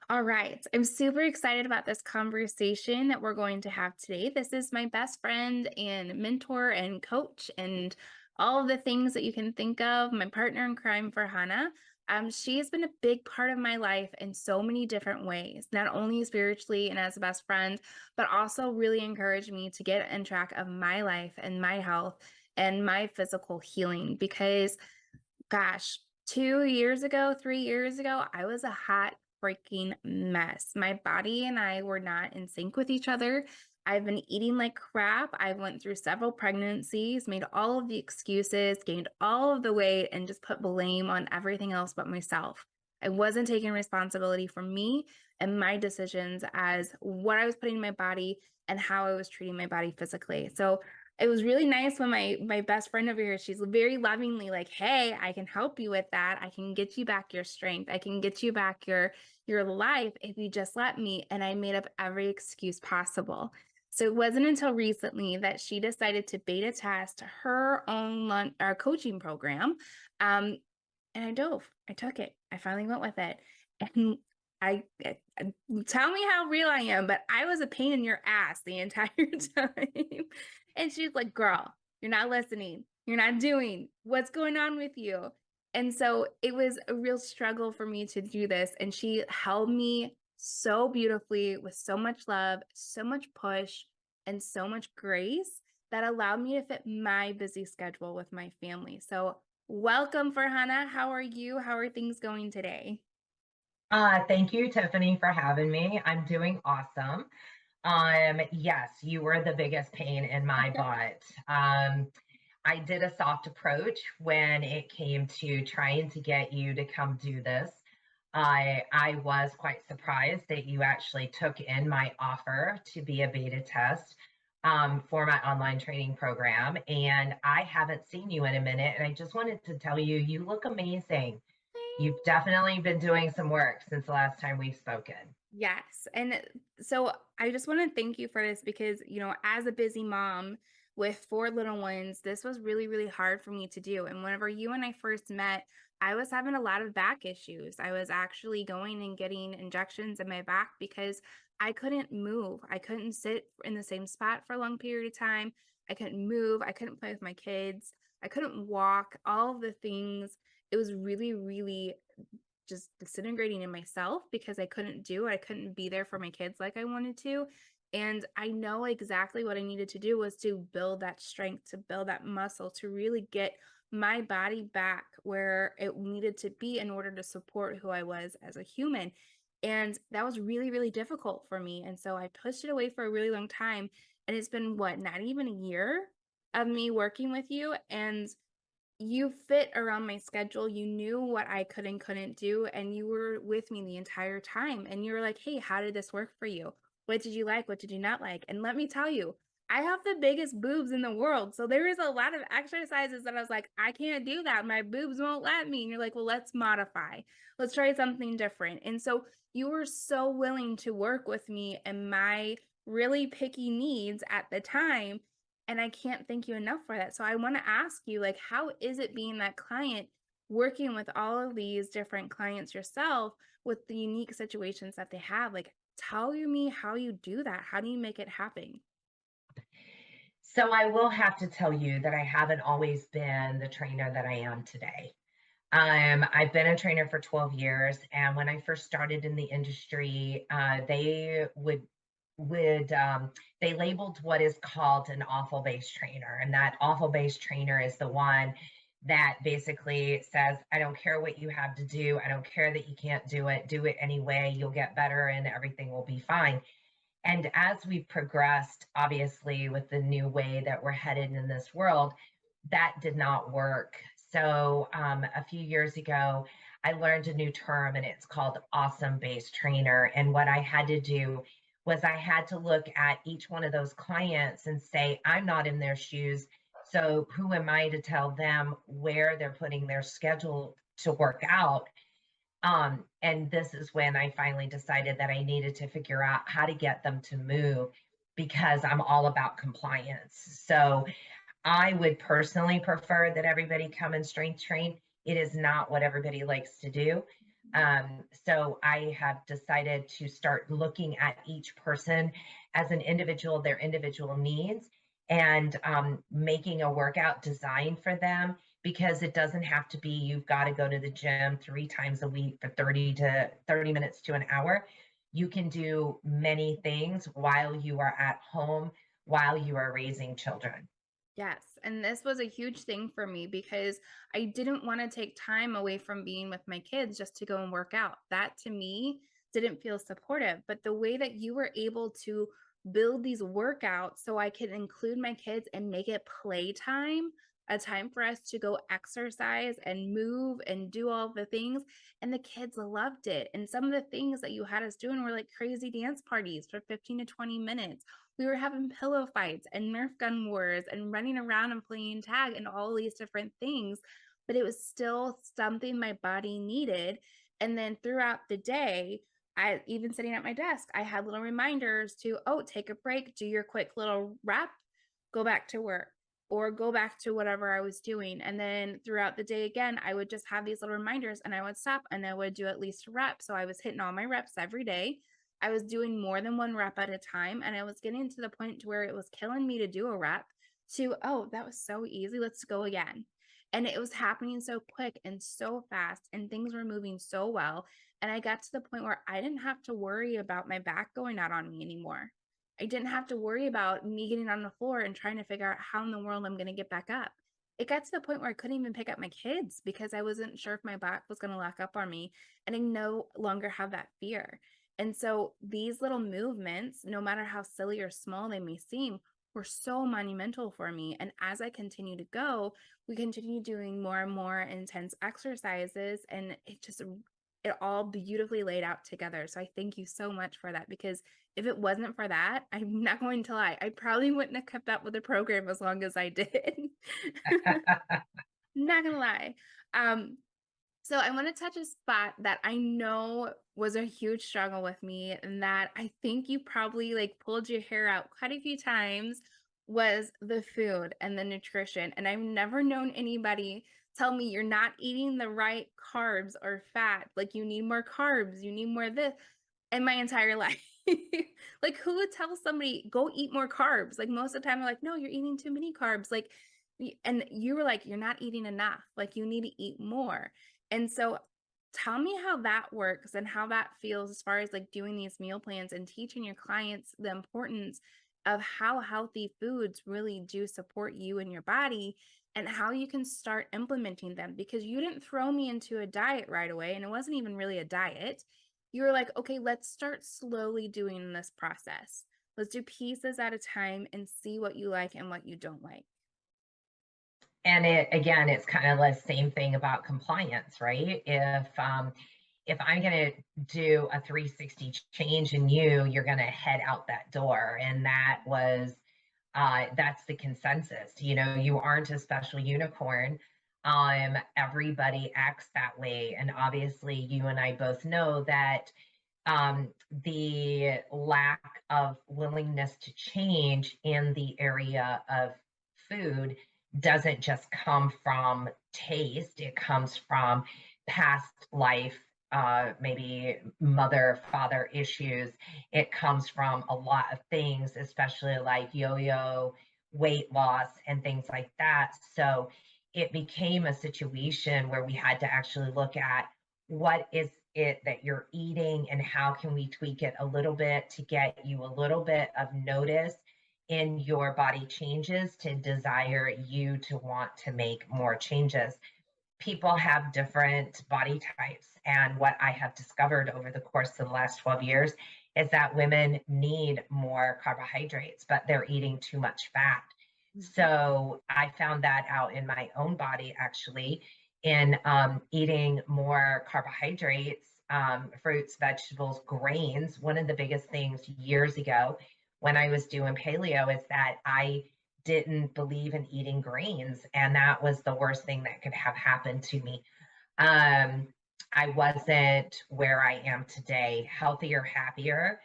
All right. I'm super excited about this conversation that we're going to have today. This is my best friend and mentor and coach and all of the things that you can think of. My partner in crime, Farhana. She has been a big part of my life in so many different ways, not only spiritually and as a best friend, but also really encouraged me to get in track of my life and my health and my physical healing because gosh, 2 years ago, 3 years ago, I was a hot freaking mess. My body and I were not in sync with each other. I've been eating like crap. I went through several pregnancies, made all of the excuses, gained all of the weight, and just put blame on everything else but myself. I wasn't taking responsibility for me and my decisions as what I was putting in my body and how I was treating my body physically. So it was really nice when my best friend over here, she's very lovingly like, "Hey, I can help you with that. I can get you back your strength. I can get you back your life if you just let me." And I made up every excuse possible. So it wasn't until recently that she decided to beta test her own coaching program. Um, and I dove. I took it. I finally went with it. And tell me how real I am, but I was a pain in your ass the entire time. And she's like, "Girl, you're not listening. You're not doing. What's going on with you?" And so it was a real struggle for me to do this. And she held me so beautifully with so much love, so much push, and so much grace that allowed me to fit my busy schedule with my family. So, welcome, Farhana. How are you? How are things going today? Thank you, Tiffany, for having me. I'm doing awesome. Yes, you were the biggest pain in my butt. I did a soft approach when it came to trying to get you to come do this. I was quite surprised that you actually took in my offer to be a beta test for my online training program. And I haven't seen you in a minute. And I just wanted to tell you, you look amazing. You've definitely been doing some work since the last time we've spoken. Yes. And so I just want to thank you for this because, as a busy mom with four little ones, this was really, really hard for me to do. And whenever you and I first met, I was having a lot of back issues. I was actually going and getting injections in my back because I couldn't move. I couldn't sit in the same spot for a long period of time. I couldn't move. I couldn't play with my kids. I couldn't walk, all of the things. It was really, really just disintegrating in myself because I couldn't do it. I couldn't be there for my kids like I wanted to. And I know exactly what I needed to do was to build that strength, to build that muscle, to really get my body back where it needed to be in order to support who I was as a human. And that was really, really difficult for me. And so I pushed it away for a really long time. And it's been what, not even a year of me working with you. And you fit around my schedule. You knew what I could and couldn't do, and you were with me the entire time. And you were like, "Hey, how did this work for you? What did you like? What did you not like?" And let me tell you, I have the biggest boobs in the world. So there is a lot of exercises that I was like, "I can't do that. My boobs won't let me." And you're like, "Well, let's modify. Let's try something different." And so you were so willing to work with me and my really picky needs at the time, and I can't thank you enough for that. So I want to ask you, like, how is it being that client working with all of these different clients yourself with the unique situations that they have? Like, tell me how you do that. How do you make it happen? So I will have to tell you that I haven't always been the trainer that I am today. I've been a trainer for 12 years, and when I first started in the industry, they would they labeled what is called an awful based trainer, and that awful based trainer is the one that basically says, "I don't care what you have to do. I don't care that you can't do it anyway. You'll get better, and everything will be fine." And as we've progressed, obviously, with the new way that we're headed in this world, that did not work. So, a few years ago, I learned a new term and it's called awesome based trainer. And what I had to do was I had to look at each one of those clients and say, I'm not in their shoes. So, who am I to tell them where they're putting their schedule to work out? And this is when I finally decided that I needed to figure out how to get them to move because I'm all about compliance. So I would personally prefer that everybody come and strength train. It is not what everybody likes to do. So I have decided to start looking at each person as an individual, their individual needs, and making a workout designed for them, because it doesn't have to be you've got to go to the gym 3 times a week for 30 minutes to an hour. You can do many things while you are at home, while you are raising children. Yes, and this was a huge thing for me because I didn't wanna take time away from being with my kids just to go and work out. That to me didn't feel supportive, but the way that you were able to build these workouts so I could include my kids and make it playtime, a time for us to go exercise and move and do all the things, and the kids loved it, and some of the things that you had us doing were like crazy dance parties for 15 to 20 minutes. We were having pillow fights and Nerf gun wars and running around and playing tag and all these different things, but it was still something my body needed. And then throughout the day, I even sitting at my desk, I had little reminders to, oh, take a break, do your quick little wrap, go back to work or go back to whatever I was doing. And then throughout the day again, I would just have these little reminders and I would stop and I would do at least a rep. So I was hitting all my reps every day. I was doing more than one rep at a time, and I was getting to the point to where it was killing me to do a rep to, "Oh, that was so easy, let's go again." And it was happening so quick and so fast, and things were moving so well, and I got to the point where I didn't have to worry about my back going out on me anymore. I didn't have to worry about me getting on the floor and trying to figure out how in the world I'm gonna get back up. It got to the point where I couldn't even pick up my kids because I wasn't sure if my back was gonna lock up on me, and I no longer have that fear. And so these little movements, no matter how silly or small they may seem, were so monumental for me. And as I continue to go, we continue doing more and more intense exercises, and it all beautifully laid out together. So I thank you so much for that because if it wasn't for that, I'm not going to lie, I probably wouldn't have kept up with the program as long as I did. Not gonna lie. Um, so I want to touch a spot that I know was a huge struggle with me and that I think you probably like pulled your hair out quite a few times was the food and the nutrition. And I've never known anybody tell me you're not eating the right carbs or fat. Like you need more carbs, you need more of this in my entire life. Like who would tell somebody go eat more carbs? Like most of the time they're like, no, you're eating too many carbs. Like and you were like, you're not eating enough. Like you need to eat more. And so tell me how that works and how that feels as far as like doing these meal plans and teaching your clients the importance of how healthy foods really do support you and your body and how you can start implementing them because you didn't throw me into a diet right away and it wasn't even really a diet. You were like, okay, let's start slowly doing this process. Let's do pieces at a time and see what you like and what you don't like. And it again, it's kind of the same thing about compliance, right? If I'm going to do a 360 change in you, you're going to head out that door. And that's the consensus. You aren't a special unicorn. Everybody acts that way. And obviously, you and I both know that the lack of willingness to change in the area of food doesn't just come from taste, it comes from past life, maybe mother father issues. It comes from a lot of things, especially like yo yo weight loss and things like that. So it became a situation where we had to actually look at what is it that you're eating and how can we tweak it a little bit to get you a little bit of notice in your body changes to desire you to want to make more changes. People have different body types. And what I have discovered over the course of the last 12 years is that women need more carbohydrates, but they're eating too much fat. Mhm. So I found that out in my own body actually in eating more carbohydrates, fruits, vegetables, grains. One of the biggest things years ago when I was doing paleo is that I didn't believe in eating grains, and that was the worst thing that could have happened to me. Um, I wasn't where I am today, healthier, happier,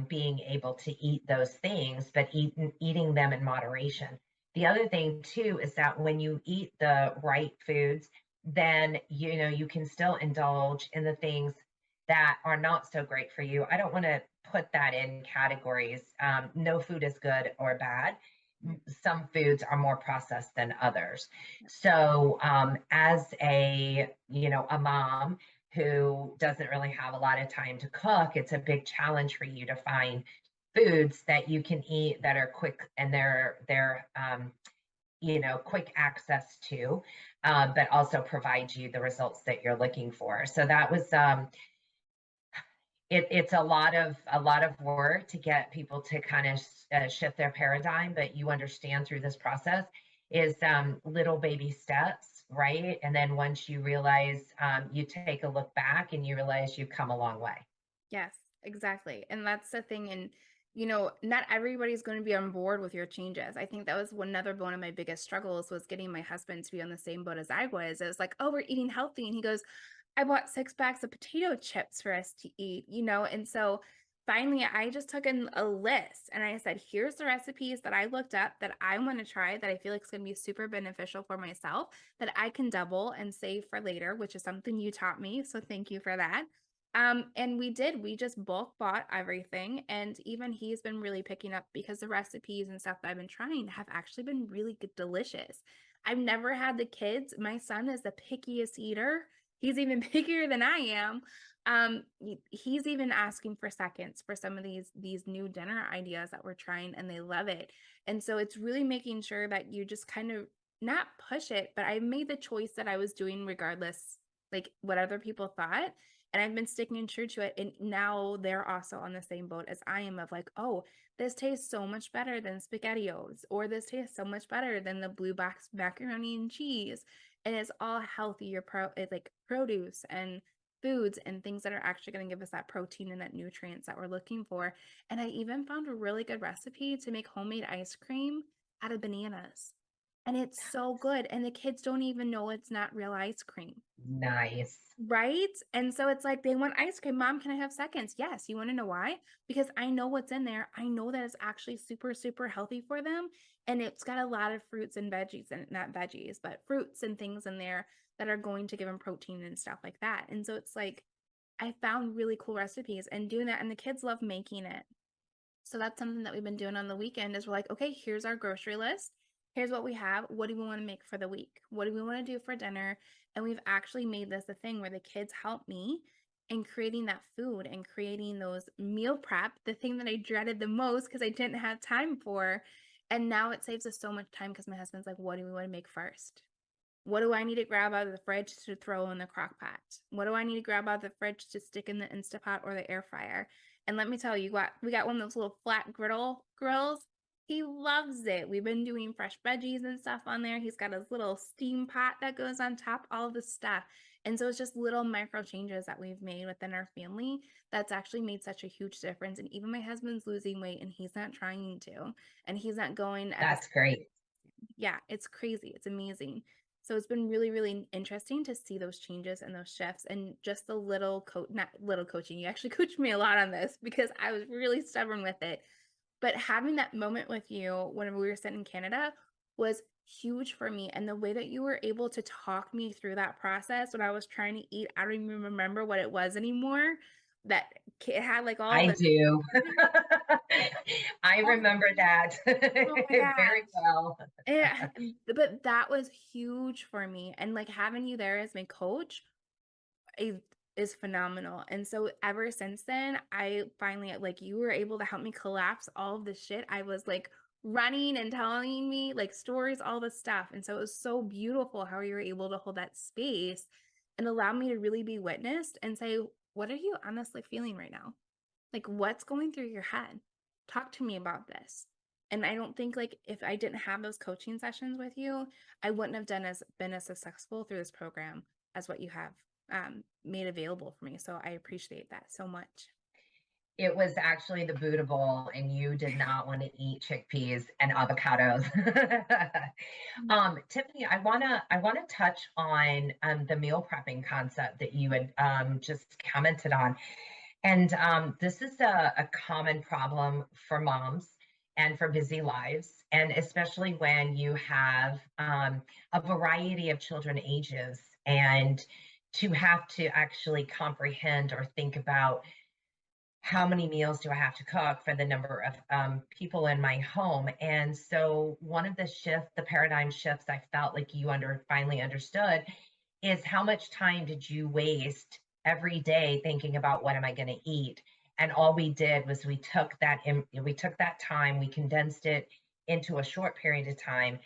being able to eat those things, but eating them in moderation. The other thing too is that when you eat the right foods, then you can still indulge in the things that are not so great for you. I don't want to put that in categories. No food is good or bad. Right. Some foods are more processed than others. So, as a mom who doesn't really have a lot of time to cook, it's a big challenge for you to find foods that you can eat that are quick and they're quick access to, but also provide you the results that you're looking for. So that was it's a lot of work to get people to kind of shift their paradigm, but you understand through this process is little baby steps, right? And then once you realize, you take a look back and you realize you've come a long way. Yes, exactly. And that's the thing. And, not everybody's going to be on board with your changes. I think that was another one of my biggest struggles was getting my husband to be on the same boat as I was. It was like, oh, we're eating healthy. And he goes, I bought 6 bags of potato chips for us to eat. And so finally I just took in a list and I said, here's the recipes that I looked up that I want to try that I feel like is going to be super beneficial for myself that I can double and save for later, which is something you taught me. So thank you for that. And we just bulk bought everything. And even he's been really picking up because the recipes and stuff that I've been trying have actually been really good, delicious. I've never had the kids. My son is the pickiest eater. He's even pickier than I am. He's even asking for seconds for some of these new dinner ideas that we're trying, and they love it. And so it's really making sure that you just kind of not push it, but I made the choice that I was doing regardless, like what other people thought. And I've been sticking true to it. And now they're also on the same boat as I am of like, oh, this tastes so much better than SpaghettiOs, or this tastes so much better than the blue box macaroni and cheese. And it's all healthier it's like produce and foods and things that are actually going to give us that protein and that nutrients that we're looking for. And I even found a really good recipe to make homemade ice cream out of bananas. And it's so good. And the kids don't even know it's not real ice cream. Nice. Right? And so it's like they want ice cream. Mom, can I have seconds? Yes. You want to know why? Because I know what's in there. I know that it's actually super, super healthy for them. And it's got a lot of fruits and veggies, and not veggies, but fruits and things in there that are going to give them protein and stuff like that. And so it's like I found really cool recipes and doing that. And the kids love making it. So that's something that we've been doing on the weekend is we're like, okay, here's our grocery list. Here's what we have. What do we want to make for the week? What do we want to do for dinner? And we've actually made this a thing where the kids help me in creating that food and creating those meal prep, the thing that I dreaded the most because I didn't have time for. And now it saves us so much time because my husband's like, what do we want to make first? What do I need to grab out of the fridge to throw in the crock pot? What do I need to grab out of the fridge to stick in the Instapot or the air fryer? And let me tell you, we got one of those little flat griddle grills. He loves it. We've been doing fresh veggies and stuff on there. He's got his little steam pot that goes on top, all of the stuff. And so it's just little micro changes that we've made within our family that's actually made such a huge difference. And even my husband's losing weight and he's not trying to, and he's not going at the That's great. yeah, it's crazy. It's amazing. So it's been really, really interesting to see those changes and those shifts and just the not little coaching. You actually coached me a lot on this because I was really stubborn with it. But having that moment with you when we were sitting in Canada was huge for me. And the way that you were able to talk me through that process when I was trying to eat, I don't even remember what it was anymore. That it had like all I the do. I remember that oh my gosh. very well. Yeah, but that was huge for me, and, like, having you there as my coach is is phenomenal, and so ever since then, I finally like, you were able to help me collapse all of the shit I was, like, running and telling me, like, stories, all the stuff, and so it was so beautiful how you were able to hold that space and allow me to really be witnessed and say, "What are you honestly feeling right now?" Like, what's going through your head? Talk to me about this. And I don't think like if I didn't have those coaching sessions with you, I wouldn't have been as successful through this program as what you have made available for me. So I appreciate that so much. It was actually the Buddha bowl, and you did not want to eat chickpeas and avocados. Mm. Tiffany, I wanna touch on the meal prepping concept that you had just commented on. And this is a common problem for moms and for busy lives, and especially when you have a variety of children ages. and to have to actually comprehend or think about how many meals do I have to cook for the number of people in my home. And so one of the paradigm shifts I felt like you finally understood is how much time did you waste every day thinking about what am I going to eat? And all we did was we took that time, we condensed it into a short period of time.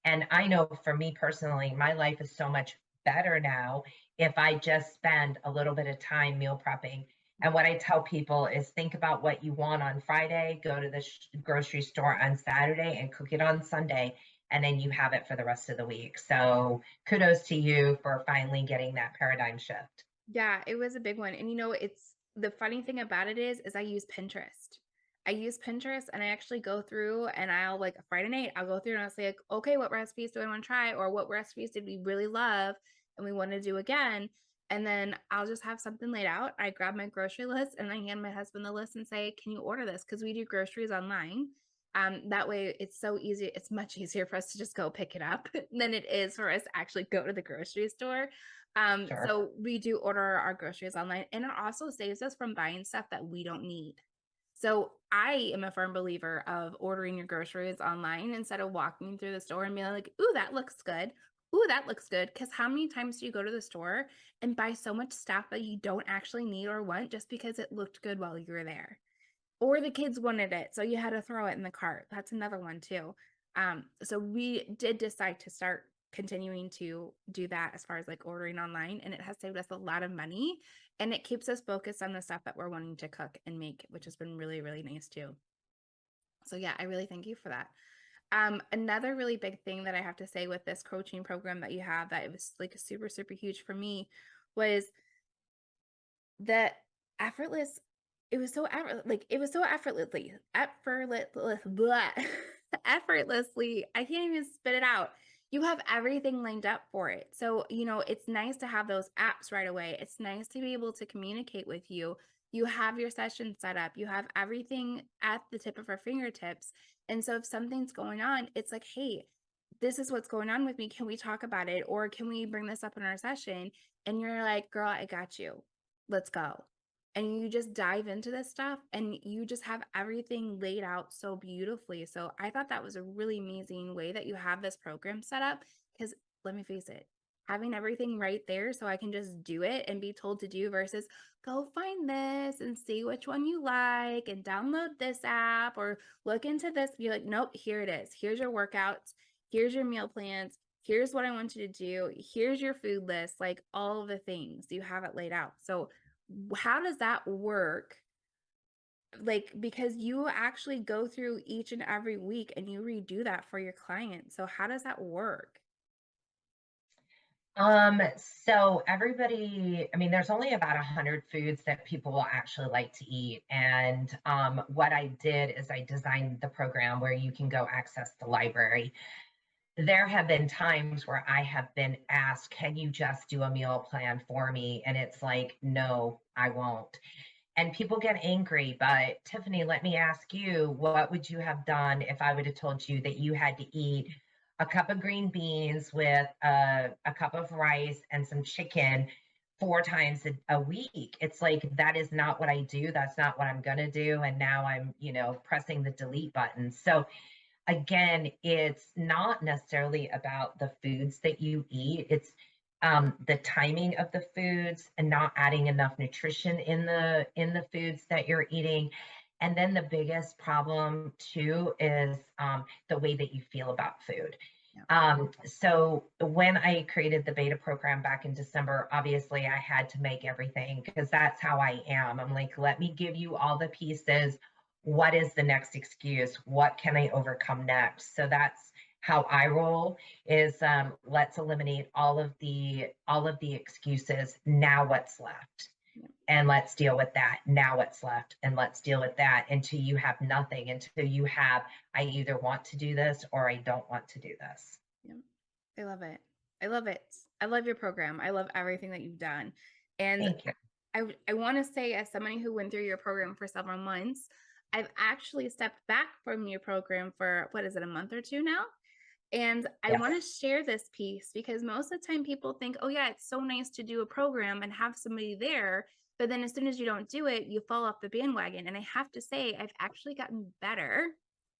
And I know for me personally, my life is so much better now if I just spend a little bit of time meal prepping. And what I tell people is think about what you want on Friday, go to the grocery store on Saturday and cook it on Sunday, and then you have it for the rest of the week. So kudos to you for finally getting that paradigm shift. Yeah, it was a big one, and, it's the funny thing about it is I use Pinterest. I use Pinterest, and I actually go through and I'll like, Friday night, I'll go through and I'll say, like, "Okay, what recipes do I wanna try?" Or, "What recipes did we really love and we wanna do again?" And then I'll just have something laid out. I grab my grocery list and I hand my husband the list and say, "Can you order this?" Because we do groceries online. That way it's so easy, it's much easier for us to just go pick it up than it is for us to actually go to the grocery store. Sure. So we do order our groceries online, and it also saves us from buying stuff that we don't need. So I am a firm believer of ordering your groceries online instead of walking through the store and being like, "Ooh, that looks good. Ooh, that looks good." Because how many times do you go to the store and buy so much stuff that you don't actually need or want just because it looked good while you were there? Or the kids wanted it, so you had to throw it in the cart. That's another one too. So we did decide to start continuing to do that as far as like ordering online, and it has saved us a lot of money and it keeps us focused on the stuff that we're wanting to cook and make, which has been really, really nice too. So yeah, I really thank you for that. Another really big thing that I have to say with this coaching program that you have that it was like super, super huge for me was the effortless it was so it was so effortlessly, I can't even spit it out. You have everything lined up for it. So, it's nice to have those apps right away. It's nice to be able to communicate with you. You have your session set up. You have everything at the tip of our fingertips. And so if something's going on, it's like, "Hey, this is what's going on with me. Can we talk about it? Or can we bring this up in our session?" And you're like, "Girl, I got you. Let's go." And you just dive into this stuff and you just have everything laid out so beautifully. So I thought that was a really amazing way that you have this program set up because let me face it, having everything right there so I can just do it and be told to do versus go find this and see which one you like and download this app or look into this. You're like, "Nope, here it is. Here's your workouts. Here's your meal plans. Here's what I want you to do. Here's your food list." Like all of the things you have it laid out. So how does that work? Like, because you actually go through each and every week and you redo that for your clients. So how does that work? So everybody, I mean, there's only about 100 foods that people will actually like to eat. And what I did is I designed the program where you can go access the library. There have been times where I have been asked, can you just do a meal plan for me? And it's like, no, I won't. And people get angry. But Tiffany, let me ask you, what would you have done if I would have told you that you had to eat a cup of green beans with a cup of rice and some chicken 4 times a week? It's like, that is not what I do. That's not what I'm going to do. And now I'm, pressing the delete button. So again, it's not necessarily about the foods that you eat. It's the timing of the foods and not adding enough nutrition in the foods that you're eating. And then the biggest problem too is the way that you feel about food. Yeah. So when I created the beta program back in December, obviously I had to make everything because that's how I am. I'm like, let me give you all the pieces. What is the next excuse? What can I overcome next? So that's how I roll is let's eliminate all of the excuses. Now what's left? Yeah. And let's deal with that. Now what's left? And let's deal with that until you have nothing, until you have, I either want to do this or I don't want to do this. Yeah. I love it. I love it. I love your program. I love everything that you've done. And Thank you. I want to say, as somebody who went through your program for several months, I've actually stepped back from your program for what is it, a month or two now? And I want to Yes. share this piece because most of the time people think, oh, yeah, it's so nice to do a program and have somebody there. But then as soon as you don't do it, you fall off the bandwagon. And I have to say, I've actually gotten better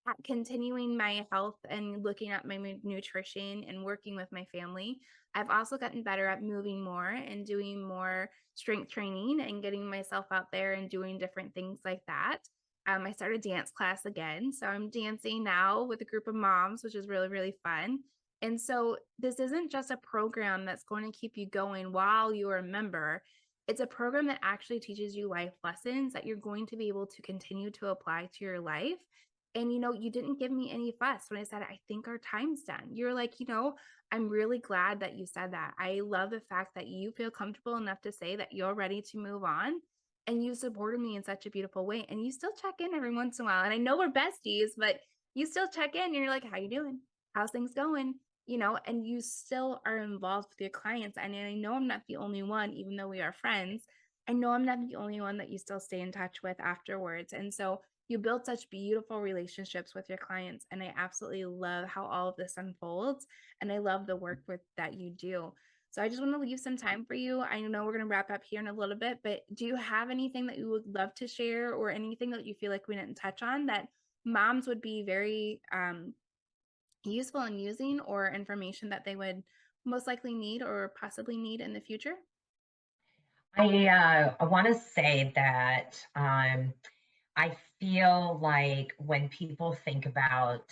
at continuing my health and looking at my nutrition and working with my family. I've also gotten better at moving more and doing more strength training and getting myself out there and doing different things like that. I started dance class again. So I'm dancing now with a group of moms, which is really, really fun. And so this isn't just a program that's going to keep you going while you're a member. It's a program that actually teaches you life lessons that you're going to be able to continue to apply to your life. And you didn't give me any fuss when I said, I think our time's done. You're like, I'm really glad that you said that. I love the fact that you feel comfortable enough to say that you're ready to move on and you supported me in such a beautiful way, and you still check in every once in a while, and I know we're besties, but you still check in, and you're like, "How you doing? How's things going?" And you still are involved with your clients, and I know I'm not the only one, even though we are friends. I know I'm not the only one that you still stay in touch with afterwards, and so you build such beautiful relationships with your clients, and I absolutely love how all of this unfolds, and I love the work with that you do. So I just want to leave some time for you. I know we're going to wrap up here in a little bit, but do you have anything that you would love to share or anything that you feel like we didn't touch on that moms would be very useful in using or information that they would most likely need or possibly need in the future? I want to say that I feel like when people think about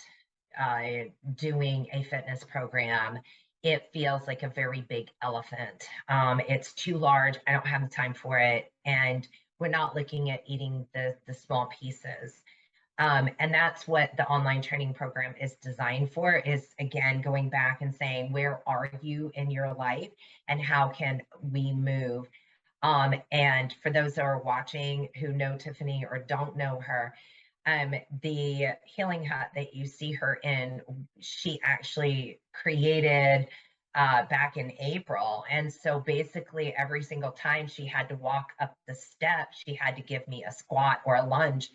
uh, doing a fitness program, it feels like a very big elephant. It's too large. I don't have the time for it, and we're not looking at eating the small pieces. And that's what the online training program is designed for, is again going back and saying, where are you in your life and how can we move? And for those that are watching who know Tiffany or don't know her, the healing hut that you see her in, she actually created back in April. And so basically, every single time she had to walk up the steps, she had to give me a squat or a lunge.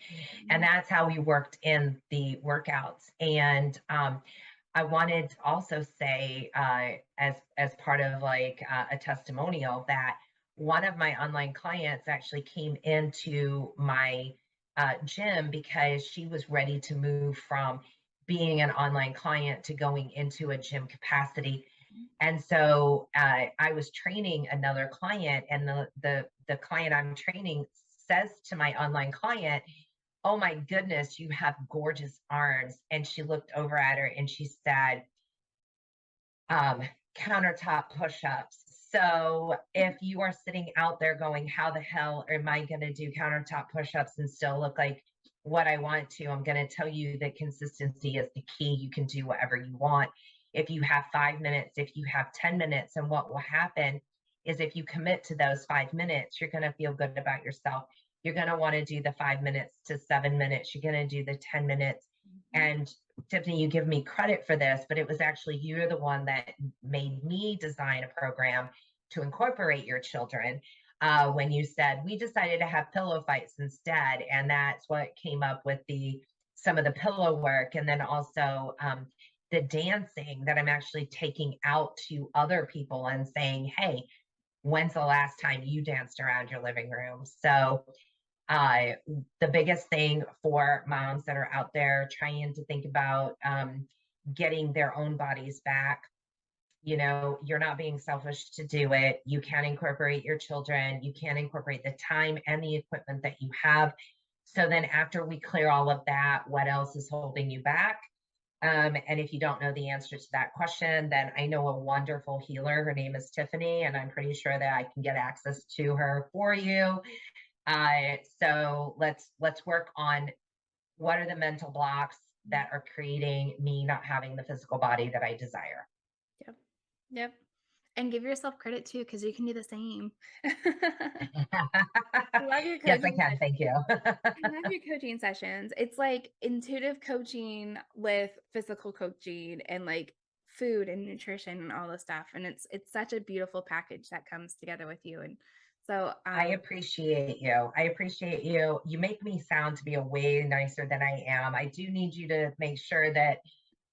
And Mhm. that's how we worked in the workouts. And I wanted to also say, as part of like a testimonial, that one of my online clients actually came into my gym because she was ready to move from being an online client to going into a gym capacity. And so I was training another client, and the client I'm training says to my online client, "Oh my goodness, you have gorgeous arms." And she looked over at her and she said, um, countertop push-ups. So if you are sitting out there going, how the hell am I going to do countertop push-ups and still look like what I want to? I'm going to tell you that consistency is the key. You can do whatever you want. If you have 5 minutes, if you have 10 minutes, and what will happen is if you commit to those 5 minutes, you're going to feel good about yourself. You're going to want to do the 5 minutes to 7 minutes. You're going to do the 10 minutes. Mhm. And Tiffany, you give me credit for this, but it was actually you're the one that made me design a program to incorporate your children. When you said we decided to have pillow fights instead, and that's what came up with the some of the pillow work, and then also the dancing that I'm actually taking out to other people and saying, "Hey, when's the last time you danced around your living room?" So uh, the biggest thing for moms that are out there trying to think about getting their own bodies back, you're not being selfish to do it. You can incorporate your children, you can incorporate the time and the equipment that you have. So then, after we clear all of that, what else is holding you back? And if you don't know the answer to that question, then I know a wonderful healer. Her name is Tiffany, and I'm pretty sure that I can get access to her for you. So let's work on what are the mental blocks that are creating me not having the physical body that I desire. Yep. Yep. And give yourself credit too, because you can do the same. Love your Yes, I coaching can. Thank sessions. you. I love your coaching sessions. It's like intuitive coaching with physical coaching and like food and nutrition and all this stuff. And it's such a beautiful package that comes together with you. And so I appreciate you. I appreciate you. You make me sound to be a way nicer than I am. I do need you to make sure that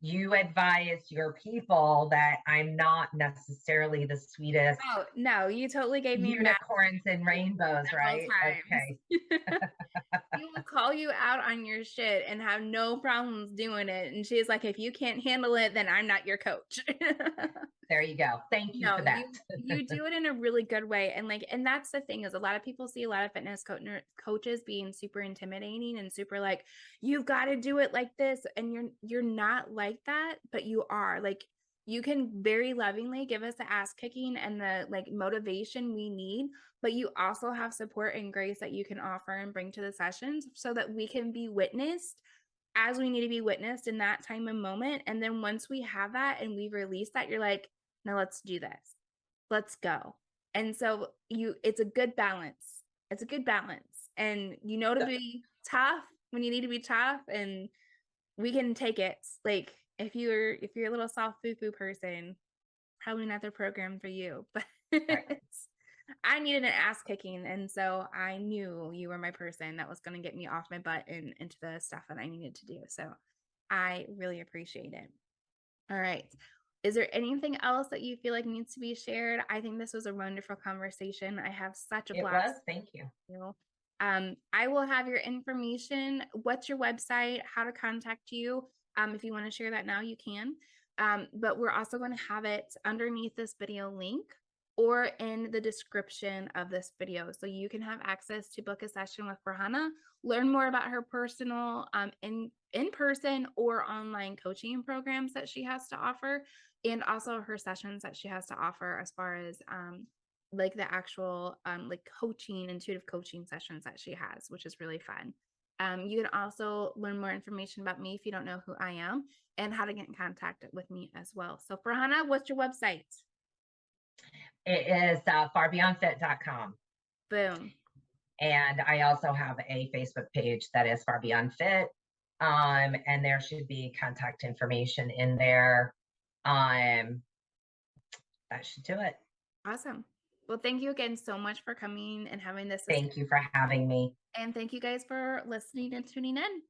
you advise your people that I'm not necessarily the sweetest Oh, no, you totally gave me mad unicorns and rainbows, several right? times. Okay. He will call you out on your shit and have no problems doing it, and she's like, "If you can't handle it, then I'm not your coach." There you go. Thank you No, for that. you do it in a really good way, and, like and that's the thing is a lot of people see a lot of fitness coaches being super intimidating and super like, "You've gotta do it like this," and you're not like that, but you are, like, you can very lovingly give us the ass kicking and the, like, motivation we need, but you also have support and grace that you can offer and bring to the sessions so that we can be witnessed as we need to be witnessed in that time and moment, and then once we have that and we've released that, you're like, "Now let's do this. Let's go." And so you it's a good balance. It's a good balance, and you know to So be tough when you need to be tough, and we can take it. Like, if you're a little soft foo-foo person, probably not the program for you, but right. I needed an ass kicking, and so I knew you were my person that was gonna get me off my butt and into the stuff that I needed to do, so I really appreciate it. Alright. Is there anything else that you feel like needs to be shared? I think this was a wonderful conversation. I have such a It blast was. Thank you. with you. I will have your information. What's your website? How to contact you? If you want to share that now, you can. But we're also going to have it underneath this video link or in the description of this video. So you can have access to book a session with Farhana, learn more about her personal in person or online coaching programs that she has to offer, and also her sessions that she has to offer as far as like the actual like coaching, intuitive coaching sessions that she has, which is really fun. You can also learn more information about me if you don't know who I am and how to get in contact with me as well. So, Farhana, what's your website? It is farbeyondfit.com. Boom. And I also have a Facebook page that is Far Beyond Fit. And there should be contact information in there. Um, that should do it. Awesome. Well, thank you again so much for coming and having this Thank you for having me. and thank you guys for listening and tuning in.